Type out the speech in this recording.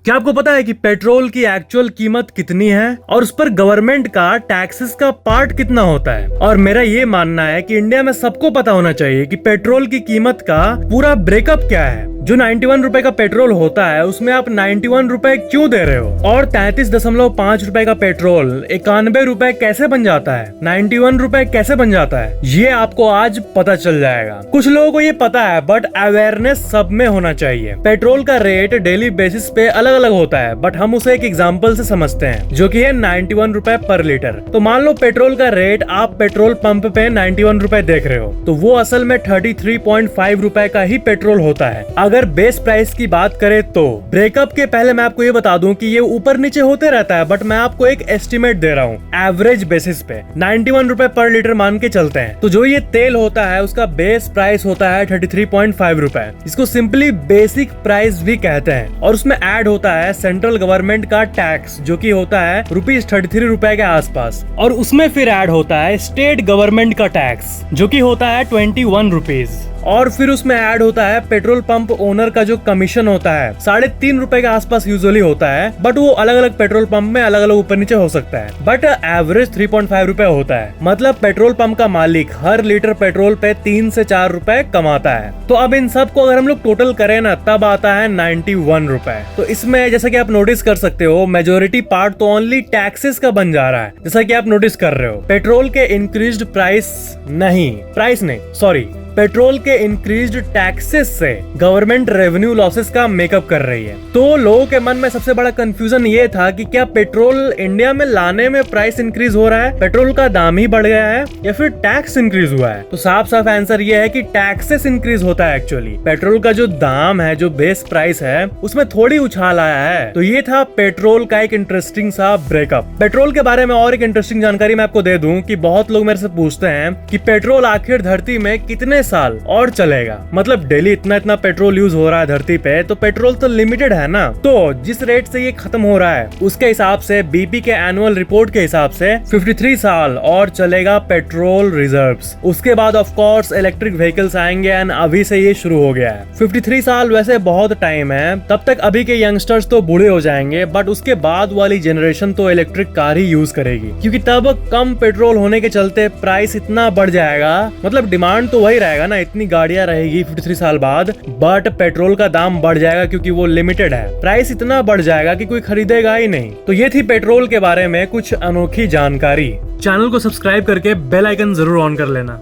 क्या आपको पता है कि पेट्रोल की एक्चुअल कीमत कितनी है और उस पर गवर्नमेंट का टैक्सेस का पार्ट कितना होता है? और मेरा ये मानना है कि इंडिया में सबको पता होना चाहिए कि पेट्रोल की कीमत का पूरा ब्रेकअप क्या है। जो 91 रुपए का पेट्रोल होता है उसमें आप 91 रुपए क्यों दे रहे हो, और 33.5 रुपए का पेट्रोल 91 रुपए कैसे बन जाता है, 91 रुपए कैसे बन जाता है, ये आपको आज पता चल जाएगा। कुछ लोगों को ये पता है बट अवेयरनेस सब में होना चाहिए। पेट्रोल का रेट डेली बेसिस पे अलग अलग होता है बट हम उसे एक एग्जाम्पल से समझते हैं जो कि है 91 रुपए पर लीटर। तो मान लो पेट्रोल का रेट आप पेट्रोल पंप पे 91 रुपए देख रहे हो, तो वो असल में 33.5 रुपए का ही पेट्रोल होता है। अगर बेस प्राइस की बात करें तो ब्रेकअप के पहले मैं आपको ये बता दूं कि ये ऊपर नीचे होते रहता है, बट मैं आपको एक एस्टिमेट दे रहा हूँ एवरेज बेसिस पे 91 रुपए पर लीटर मान के चलते हैं। तो जो ये तेल होता है उसका बेस प्राइस होता है 33.5 रुपए। इसको सिंपली बेसिक प्राइस भी कहते हैं और उसमें ऐड होता है सेंट्रल गवर्नमेंट का टैक्स जो कि होता है ₹33 रुपए के आसपास, और उसमें फिर ऐड होता है स्टेट गवर्नमेंट का टैक्स जो कि होता है 21 रुपीज, और फिर उसमें ऐड होता है पेट्रोल पंप ओनर का जो कमीशन होता है 3.5 रुपए के आसपास यूजुअली होता है, बट वो अलग अलग पेट्रोल पंप में अलग अलग ऊपर नीचे हो सकता है, बट एवरेज 3.5 रुपए होता है। मतलब पेट्रोल पंप का मालिक हर लीटर पेट्रोल पे 3 से 4 रुपए कमाता है। तो अब इन सब को अगर हम लोग टोटल करें ना तब आता है 91 रुपए। तो इसमें जैसा कि आप नोटिस कर सकते हो मेजोरिटी पार्ट तो ओनली टैक्सेस का बन जा रहा है, जैसा कि आप नोटिस कर रहे हो। पेट्रोल के इंक्रीज्ड पेट्रोल के इंक्रीज्ड टैक्सेस से गवर्नमेंट रेवेन्यू लॉसेस का मेकअप कर रही है। तो लोगों के मन में सबसे बड़ा कंफ्यूजन ये था कि क्या पेट्रोल इंडिया में लाने में प्राइस इंक्रीज हो रहा है, पेट्रोल का दाम ही बढ़ गया है, या फिर टैक्स इंक्रीज हुआ है? तो साफ साफ आंसर ये है कि टैक्सेस इंक्रीज होता है। एक्चुअली पेट्रोल का जो दाम है, जो बेस प्राइस है, उसमें थोड़ी उछाल आया है। तो ये था पेट्रोल का एक इंटरेस्टिंग सा ब्रेकअप। पेट्रोल के बारे में और एक इंटरेस्टिंग जानकारी मैं आपको दे दूं कि बहुत लोग मेरे से पूछते हैं कि पेट्रोल आखिर धरती में कितने साल और चलेगा। मतलब डेली इतना पेट्रोल यूज हो रहा है धरती पे, तो पेट्रोल तो लिमिटेड है ना। तो जिस रेट से ये खत्म हो रहा है उसके हिसाब से बीपी के एनुअल रिपोर्ट के हिसाब से 53 साल और चलेगा पेट्रोल रिजर्व्स। उसके बाद ऑफ कोर्स इलेक्ट्रिक व्हीकल्स आएंगे एंड अभी से ये शुरू हो गया है। 53 साल वैसे बहुत टाइम है, तब तक अभी के यंगस्टर्स तो बूढ़े हो जाएंगे, बट उसके बाद वाली जनरेशन तो इलेक्ट्रिक कार ही यूज करेगी, क्योंकि तब कम पेट्रोल होने के चलते प्राइस इतना बढ़ जाएगा। मतलब डिमांड तो वही रहेगा ना, इतनी गाड़ियां रहेगी 53 साल बाद, बट पेट्रोल का दाम बढ़ जाएगा क्योंकि वो लिमिटेड है। प्राइस इतना बढ़ जाएगा कि कोई खरीदेगा ही नहीं। तो ये थी पेट्रोल के बारे में कुछ अनोखी जानकारी। चैनल को सब्सक्राइब करके बेल आइकन जरूर ऑन कर लेना।